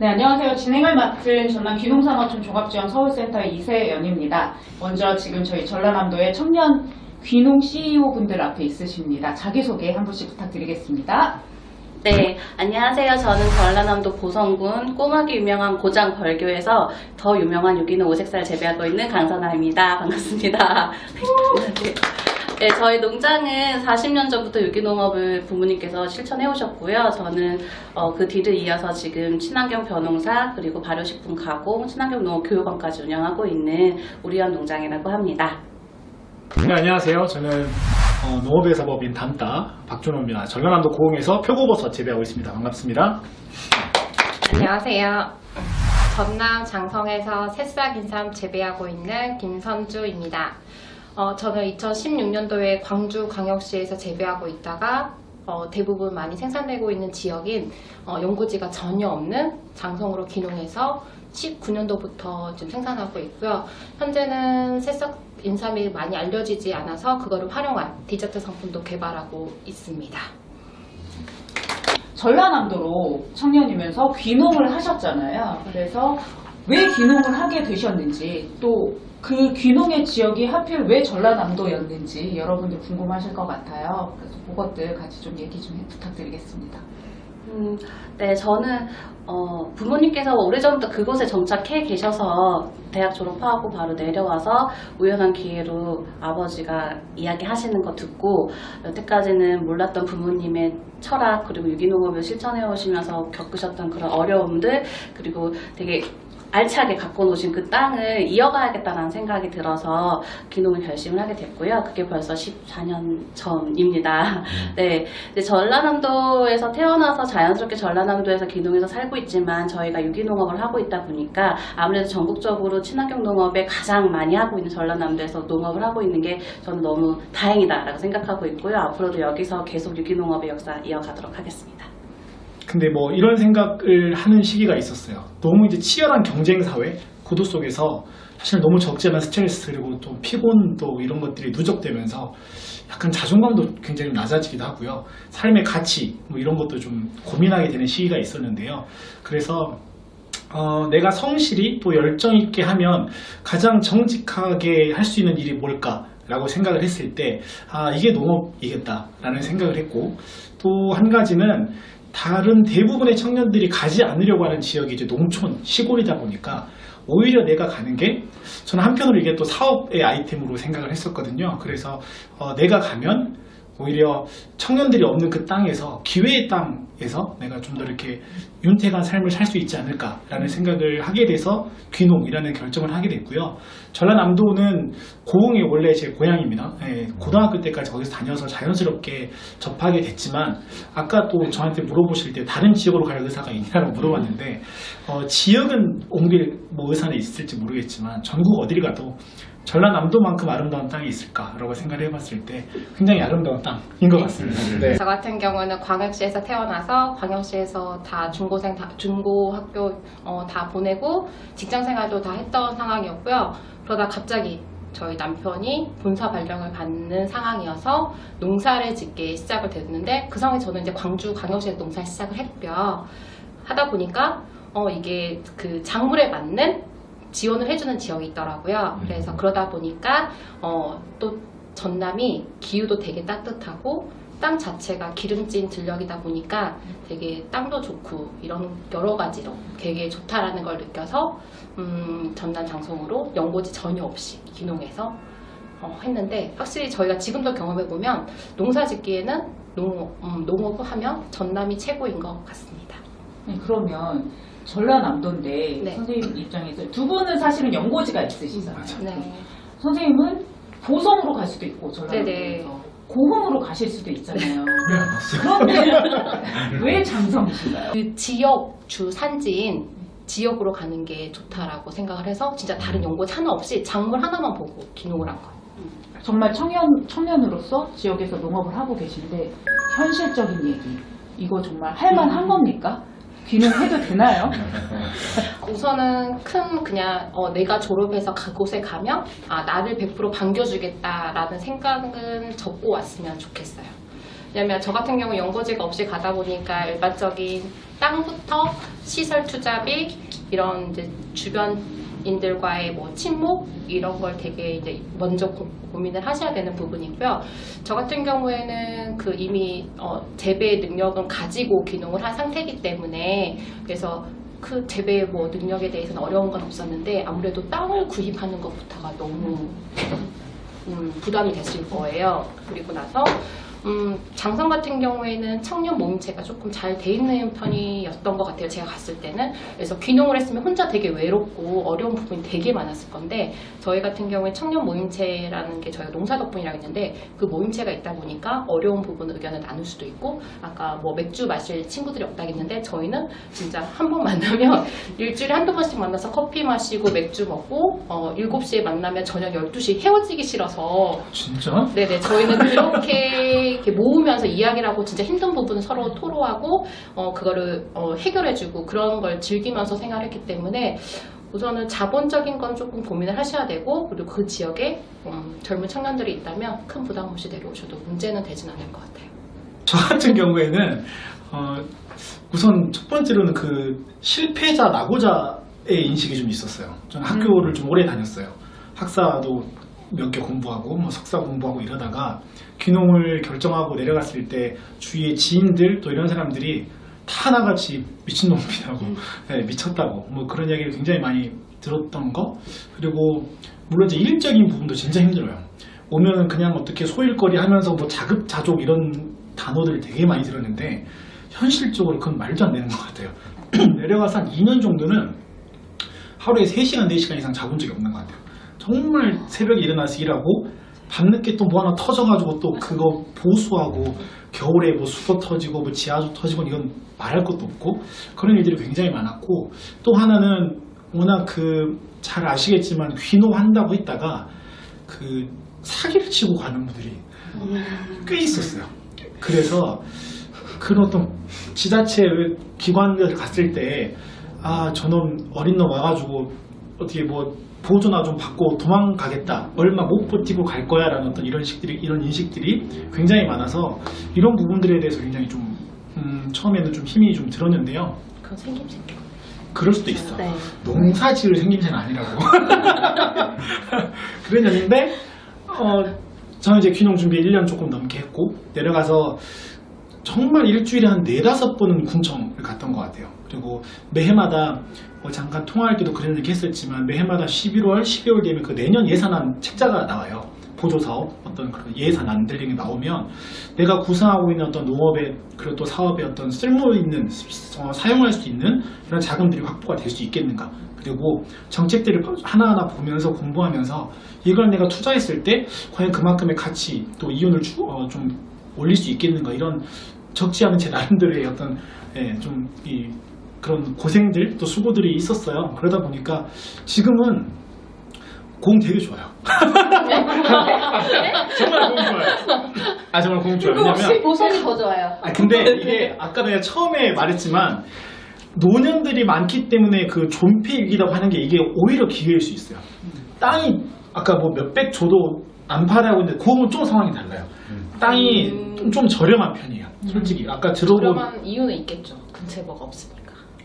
네, 안녕하세요. 진행을 맡은 전남 귀농산업촌 종합지원 서울센터의 이세연입니다. 먼저 지금 저희 전라남도의 청년 귀농 CEO분들 앞에 있으십니다. 자기소개 한 분씩 부탁드리겠습니다. 네, 안녕하세요. 저는 전라남도 보성군 꼬막이 유명한 고장 벌교에서 더 유명한 유기농 오색쌀 재배하고 있는 강선아입니다. 반갑습니다. 네, 저희 농장은 40년 전부터 유기농업을 부모님께서 실천해 오셨고요. 저는 그 뒤를 이어서 지금 친환경 벼농사 그리고 발효식품 가공, 친환경 농업 교육원까지 운영하고 있는 우리원 농장이라고 합니다. 네, 안녕하세요. 저는 농업의 사법인 담따 박준호입니다. 전라남도 고흥에서 표고버섯 재배하고 있습니다. 반갑습니다. 안녕하세요. 전남 장성에서 새싹 인삼 재배하고 있는 김선주입니다. 저는 2016년도에 광주광역시에서 재배하고 있다가 대부분 많이 생산되고 있는 지역인 연고지가 전혀 없는 장성으로 귀농해서 19년도부터 지금 생산하고 있고요. 현재는 새싹 인삼이 많이 알려지지 않아서 그거를 활용한 디저트 상품도 개발하고 있습니다. 전라남도로 청년이면서 귀농을 하셨잖아요. 그래서 왜 귀농을 하게 되셨는지, 또 그 귀농의 지역이 하필 왜 전라남도였는지 여러분들 궁금하실 것 같아요. 그래서 그것들 같이 좀 얘기 좀 부탁드리겠습니다. 네, 저는 부모님께서 오래전부터 그곳에 정착해 계셔서 대학 졸업하고 바로 내려와서 우연한 기회로 아버지가 이야기하시는 거 듣고 여태까지는 몰랐던 부모님의 철학 그리고 유기농업을 실천해 오시면서 겪으셨던 그런 어려움들 그리고 되게 알차게 갖고 노신 그 땅을 이어가야겠다는 생각이 들어서 귀농을 결심을 하게 됐고요. 그게 벌써 14년 전입니다. 네, 전라남도에서 태어나서 자연스럽게 전라남도에서 귀농해서 살고 있지만 저희가 유기농업을 하고 있다 보니까 아무래도 전국적으로 친환경 농업에 가장 많이 하고 있는 전라남도에서 농업을 하고 있는 게 저는 너무 다행이다라고 생각하고 있고요. 앞으로도 여기서 계속 유기농업의 역사 이어가도록 하겠습니다. 근데 뭐 이런 생각을 하는 시기가 있었어요. 너무 이제 치열한 경쟁 사회 구도 속에서 사실 너무 적지 않은 스트레스 그리고 또 피곤도 이런 것들이 누적되면서 약간 자존감도 굉장히 낮아지기도 하고요. 삶의 가치 뭐 이런 것도 좀 고민하게 되는 시기가 있었는데요. 그래서 내가 성실히 또 열정 있게 하면 가장 정직하게 할 수 있는 일이 뭘까? 라고 생각을 했을 때 이게 농업이겠다라는 생각을 했고, 또 한 가지는 다른 대부분의 청년들이 가지 않으려고 하는 지역이 이제 농촌, 시골이다 보니까 오히려 내가 가는 게 저는 한편으로 이게 또 사업의 아이템으로 생각을 했었거든요. 그래서 내가 가면 오히려 청년들이 없는 그 땅에서 기회의 땅에서 내가 좀 더 이렇게 윤택한 삶을 살 수 있지 않을까라는 생각을 하게 돼서 귀농이라는 결정을 하게 됐고요. 전라남도는 고흥이 원래 제 고향입니다. 고등학교 때까지 거기서 다녀서 자연스럽게 접하게 됐지만 아까 또 저한테 물어보실 때 다른 지역으로 갈 의사가 있냐고 물어봤는데 지역은 옮길 의사는 있을지 모르겠지만 전국 어딜 가도 전라남도만큼 아름다운 땅이 있을까라고 생각을 해봤을 때 굉장히 아름다운 땅인 것 같습니다. 네. 저 같은 경우는 광역시에서 태어나서 광역시에서 다 중고 학교 다 보내고 직장 생활도 다 했던 상황이었고요. 그러다 갑자기 저희 남편이 본사 발령을 받는 상황이어서 농사를 짓게 시작을 됐는데 그 상황에 저는 이제 광주 광역시에서 농사를 시작을 했고요. 하다 보니까 이게 그 작물에 맞는 지원을 해주는 지역이 있더라고요. 그래서 그러다 보니까 또 전남이 기후도 되게 따뜻하고 땅 자체가 기름진 들녘이다 보니까 되게 땅도 좋고 이런 여러 가지로 되게 좋다라는 걸 느껴서 전남 장성으로 연고지 전혀 없이 귀농해서 했는데 확실히 저희가 지금도 경험해보면 농사 짓기에는 농업을 하면 전남이 최고인 것 같습니다. 네, 그러면 전라남도인데 네. 선생님 입장에서 두 분은 사실은 연고지가 있으시잖아요. 네. 선생님은 보성으로 갈 수도 있고 네네. 전라남도에서 고흥으로 가실 수도 있잖아요. 네, 그런데 왜 장성이신가요? 그 지역 주 산지인 지역으로 가는 게 좋다라고 생각을 해서 진짜 다른 연고지 하나 없이 작물 하나만 보고 귀농을 한 거예요. 정말 청년으로서 지역에서 농업을 하고 계신데 현실적인 얘기 이거 정말 할만한 겁니까? 귀농해도 되나요? 우선은 그냥 내가 졸업해서 그곳에 가면 나를 100% 반겨주겠다라는 생각은 접고 왔으면 좋겠어요. 왜냐면 저 같은 경우 연고지가 없이 가다 보니까 일반적인 땅부터 시설 투자비 이런 이제 주변인들과의 뭐 친목 이런 걸 되게 이제 먼저 고민을 하셔야 되는 부분이고요. 저 같은 경우에는 그 이미 재배 능력은 가지고 귀농을 한 상태이기 때문에 그래서 그 재배 뭐 능력에 대해서는 어려운 건 없었는데 아무래도 땅을 구입하는 것부터가 너무 부담이 됐을 거예요. 그리고 나서 장성 같은 경우에는 청년 모임체가 조금 잘 돼 있는 편이었던 것 같아요. 제가 갔을 때는. 그래서 귀농을 했으면 혼자 되게 외롭고 어려운 부분이 되게 많았을 건데 저희 같은 경우에 청년 모임체라는 게 저희가 농사덕분이라고 했는데 그 모임체가 있다 보니까 어려운 부분 의견을 나눌 수도 있고 아까 뭐 맥주 마실 친구들이 없다고 했는데 저희는 진짜 한 번 만나면 일주일에 한두 번씩 만나서 커피 마시고 맥주 먹고 7시에 만나면 저녁 12시 헤어지기 싫어서 진짜? 네네 저희는 그렇게 이렇게 모으면서 이야기를 하고 진짜 힘든 부분은 서로 토로하고 그거를 해결해주고 그런 걸 즐기면서 생활했기 때문에 우선은 자본적인 건 조금 고민을 하셔야 되고 그리고 그 지역에 젊은 청년들이 있다면 큰 부담 없이 내려오셔도 문제는 되진 않을 것 같아요. 저 같은 경우에는 우선 첫 번째로는 그 실패자 낙오자의 인식이 좀 있었어요. 저는 학교를 좀 오래 다녔어요. 학사도 몇 개 공부하고 뭐 석사 공부하고 이러다가 귀농을 결정하고 내려갔을 때 주위의 지인들 또 이런 사람들이 다 하나같이 미친놈이라고 네, 미쳤다고 뭐 그런 이야기를 굉장히 많이 들었던 거. 그리고 물론 이제 일적인 부분도 진짜 힘들어요. 오면은 그냥 어떻게 소일거리 하면서 뭐 자급자족 이런 단어들을 되게 많이 들었는데 현실적으로 그건 말도 안 되는 것 같아요. 내려가서 한 2년 정도는 하루에 3시간, 4시간 이상 자본 적이 없는 것 같아요. 정말 새벽에 일어나서 일하고 밤늦게 또 뭐 하나 터져가지고 또 그거 보수하고 겨울에 뭐 수도 터지고 뭐 지하수 터지고 이건 말할 것도 없고 그런 일들이 굉장히 많았고 또 하나는 워낙 잘 아시겠지만 귀농한다고 했다가 그 사기를 치고 가는 분들이 꽤 있었어요. 그래서 그런 어떤 지자체 기관들 갔을 때 저놈 어린 놈 와가지고 어떻게 뭐 보조나 좀 받고 도망가겠다 얼마 못 버티고 갈 거야 라는 어떤 이런 인식들이 굉장히 많아서 이런 부분들에 대해서 굉장히 좀 처음에는 좀 힘이 좀 들었는데요. 그건 생김새죠. 그럴 수도 있어. 네. 농사 지을 생김새는 아니라고. 그랬는데 저는 이제 귀농 준비 1년 조금 넘게 했고 내려가서 정말 일주일에 한 4-5번은 군청을 갔던 것 같아요. 그리고 매해마다 잠깐 통화할 때도 그런 얘기 했었지만 매해마다 11월, 12월 되면 그 내년 예산안 책자가 나와요. 보조사업 어떤 그런 예산 안들링이 나오면 내가 구상하고 있는 어떤 농업에 그리고 또 사업에 어떤 쓸모 있는 사용할 수 있는 그런 자금들이 확보가 될 수 있겠는가. 그리고 정책들을 하나하나 보면서 공부하면서 이걸 내가 투자했을 때 과연 그만큼의 가치 또 이윤을 좀 올릴 수 있겠는가 이런 적지 않은 제 나름대로의 어떤 좀 그런 고생들 또 수고들이 있었어요. 그러다 보니까 지금은 공 되게 좋아요. 정말 공 좋아요. 정말 공 좋아요. 왜냐면 보성이 더 좋아요. 근데 이게 아까 내가 처음에 말했지만 노년들이 많기 때문에 그 존폐 위기라고 하는 게 이게 오히려 기회일 수 있어요. 땅이 아까 뭐 몇백 줘도 안 팔아고 있는데 그거는 좀 상황이 달라요. 땅이 좀 저렴한 편이에요. 솔직히 아까 들어본 저렴한 이유는 있겠죠. 근처에 뭐가 없으니까.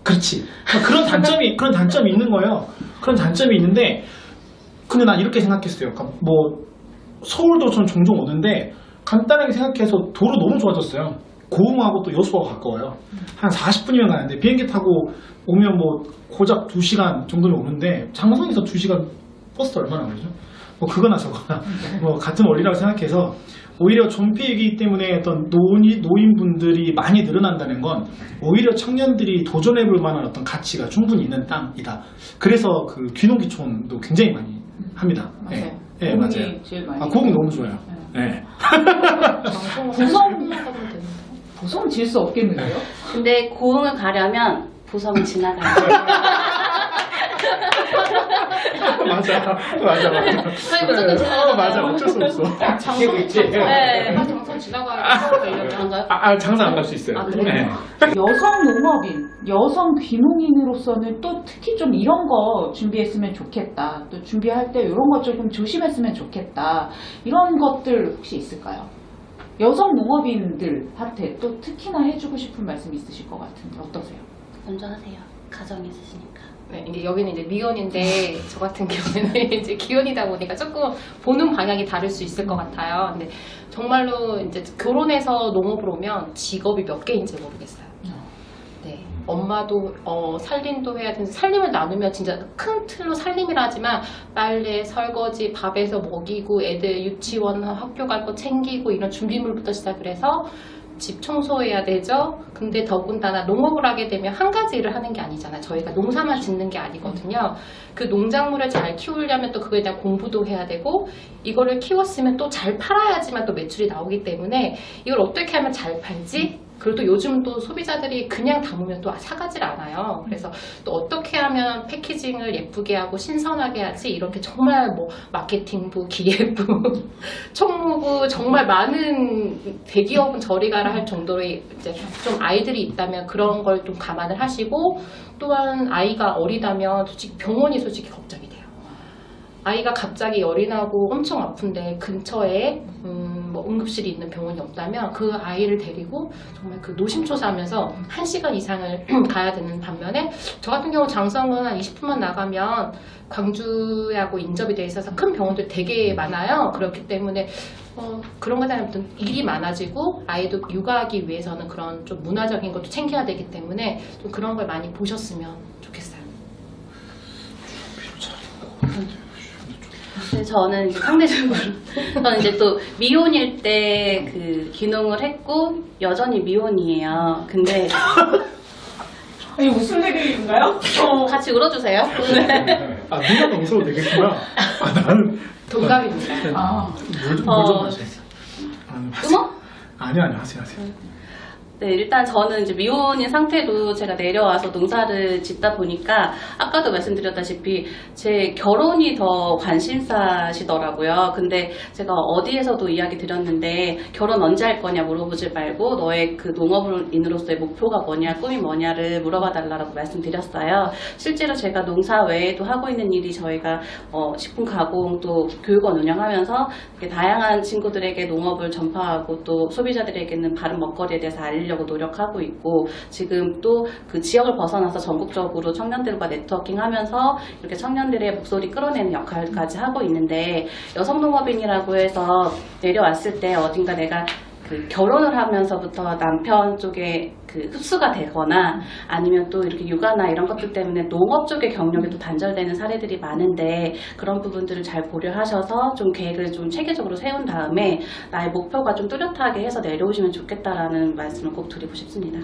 그렇지. 그런 단점이 있는 거예요. 그런 단점이 있는데 근데 난 이렇게 생각했어요. 그러니까 뭐 서울도 전 종종 오는데 간단하게 생각해서 도로 너무 좋아졌어요. 고흥하고 또 여수하고 가까워요. 한 40분이면 가는데 비행기 타고 오면 뭐 고작 2시간 정도는 오는데 장성에서 2시간 버스 얼마나 걸리죠? 뭐 그거나 저거나 뭐 같은 원리라고 생각해서 오히려 존폐이기 때문에 어떤 노인분들이 많이 늘어난다는 건 오히려 청년들이 도전해볼 만한 어떤 가치가 충분히 있는 땅이다. 그래서 그 귀농귀촌도 굉장히 많이 합니다. 맞아요. 네, 고흥이 맞아요. 제일 많이. 고흥 너무 좋아요. 네. 보성 질 수 없겠는데요? 근데 고흥을 가려면 보성을 지나가야 돼요. 맞아. 저희 무조건 지나가요. 맞아. 어쩔 수 없어. 네. 장성 지나가야 되려면 그런가요? 장사 안 갈 수 있어요. 그래요? 여성 농업인, 여성 귀농인으로서는 또 특히 좀 이런 거 준비했으면 좋겠다. 또 준비할 때 이런 거 조금 조심했으면 좋겠다. 이런 것들 혹시 있을까요? 여성 농업인들한테 또 특히나 해주고 싶은 말씀 있으실 것 같은데 어떠세요? 먼저 하세요. 가정이 있으시니까. 네, 이제 여기는 이제 미혼인데 저 같은 경우에는 이제 기혼이다 보니까 조금 보는 방향이 다를 수 있을 것 같아요. 근데 정말로 이제 결혼해서 농업을 오면 직업이 몇 개인지 모르겠어요. 네, 엄마도 살림도 해야 되는데 살림을 나누면 진짜 큰 틀로 살림이라 하지만 빨래, 설거지, 밥에서 먹이고 애들 유치원, 학교 갈 거 챙기고 이런 준비물부터 시작을 해서 집 청소해야 되죠. 근데 더군다나 농업을 하게 되면 한 가지 일을 하는 게 아니잖아요. 저희가 농사만 짓는 게 아니거든요. 그 농작물을 잘 키우려면 또 그거에 대한 공부도 해야 되고 이거를 키웠으면 또 잘 팔아야지만 또 매출이 나오기 때문에 이걸 어떻게 하면 잘 팔지? 그리고 또 요즘 또 소비자들이 그냥 담으면 또 사가질 않아요. 그래서 또 어떻게 하면 패키징을 예쁘게 하고 신선하게 하지? 이렇게 정말 뭐 마케팅부, 기획부, 총무부 정말 많은 대기업은 저리 가라 할 정도의 이제 좀 아이들이 있다면 그런 걸 좀 감안을 하시고 또한 아이가 어리다면 솔직히 병원이 솔직히 걱정이 돼요. 아이가 갑자기 열이 나고 엄청 아픈데 근처에 뭐 응급실이 있는 병원이 없다면 그 아이를 데리고 정말 그 노심초사하면서 1시간 이상을 가야 되는 반면에 저 같은 경우 장성은 한 20분만 나가면 광주하고 인접이 돼 있어서 큰 병원들 되게 많아요. 그렇기 때문에 그런 것에 대한 일이 많아지고 아이도 육아하기 위해서는 그런 좀 문화적인 것도 챙겨야 되기 때문에 좀 그런 걸 많이 보셨으면 좋겠어요. 근데 저는 이제 상대적으로 저는 이제 또 미혼일 때 그 귀농을 했고 여전히 미혼이에요. 근데 아니 무슨 얘기인가요? 같이 울어주세요. 아, 누가 웃어도 되겠구나. 아, 나는 동갑입니다. 뭘좀 어. 하세요. 하세요. 음악? 아니요, 하세요. 네, 일단 저는 이제 미혼인 상태로 제가 내려와서 농사를 짓다 보니까 아까도 말씀드렸다시피 제 결혼이 더 관심사시더라고요. 근데 제가 어디에서도 이야기 드렸는데 결혼 언제 할 거냐 물어보지 말고 너의 그 농업인으로서의 목표가 뭐냐, 꿈이 뭐냐를 물어봐 달라고 말씀드렸어요. 실제로 제가 농사 외에도 하고 있는 일이 저희가 식품 가공 또 교육원 운영하면서 이렇게 다양한 친구들에게 농업을 전파하고 또 소비자들에게는 바른 먹거리에 대해서 알리려고 노력하고 있고 지금 또 그 지역을 벗어나서 전국적으로 청년들과 네트워킹하면서 이렇게 청년들의 목소리 끌어내는 역할까지 하고 있는데 여성농업인이라고 해서 내려왔을 때 어딘가 내가 그 결혼을 하면서부터 남편 쪽에 그 흡수가 되거나 아니면 또 이렇게 육아나 이런 것들 때문에 농업 쪽의 경력이 또 단절되는 사례들이 많은데 그런 부분들을 잘 고려하셔서 좀 계획을 좀 체계적으로 세운 다음에 나의 목표가 좀 뚜렷하게 해서 내려오시면 좋겠다라는 말씀을 꼭 드리고 싶습니다.